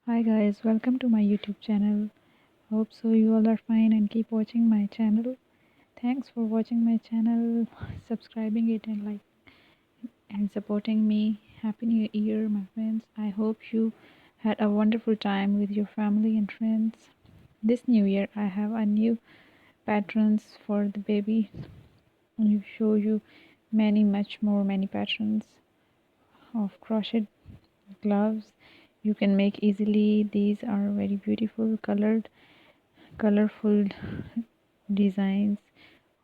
Hi guys, welcome to my YouTube channel. Hope so you all are fine and keep watching my channel. Thanks for watching my channel, subscribing it and supporting me. Happy New Year my friends. I hope you had a wonderful time with your family and friends. This new year I have a new patterns for the baby. I show you many patterns of crochet gloves you can make easily. These are very beautiful colorful designs.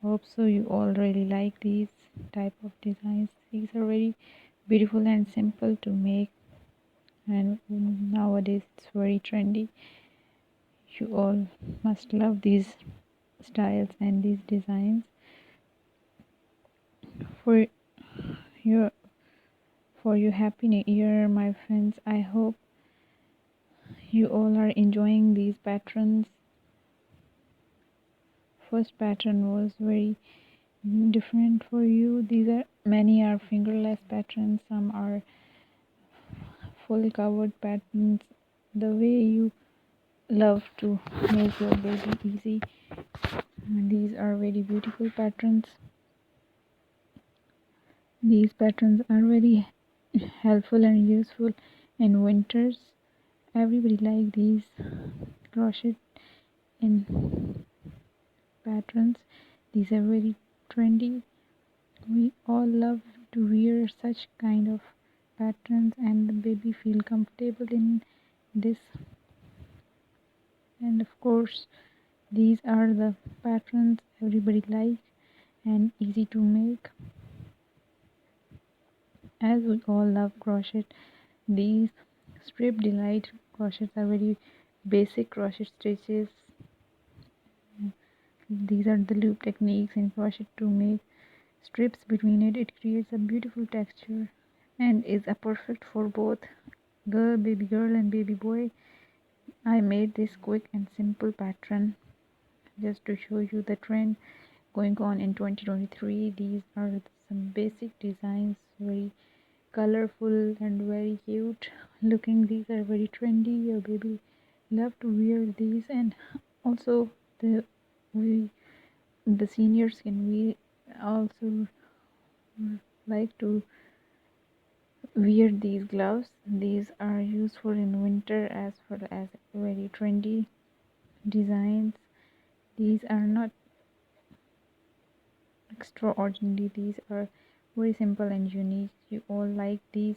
Hope so you all really like these type of designs. These are very beautiful and simple to make, and nowadays it's very trendy. You all must love these styles and these designs. For your happy new year my friends. I hope you all are enjoying these patterns. First pattern was very different for you. These are many are fingerless patterns, some are full covered patterns. The way you love to make your baby easy, and these are very beautiful patterns. These patterns are very helpful and useful in winters. Everybody like these crochet in patterns. These are very trendy. We all love to wear such kind of patterns and the baby feel comfortable in this. And of course these are the patterns everybody like and easy to make. As we all love crochet, these strip delight crochets are very basic crochet stitches. These are the loop techniques in crochet to make strips between it. It creates a beautiful texture and is a perfect for both baby girl and baby boy. I made this quick and simple pattern just to show you the trend going on in 2023. These are some basic designs, very colorful and very cute looking. These are very trendy. Your baby love to wear these, and also we the seniors can we also like to wear these gloves. These are useful in winter as well as very trendy designs. These are not extraordinary, these are very simple and unique. You all like these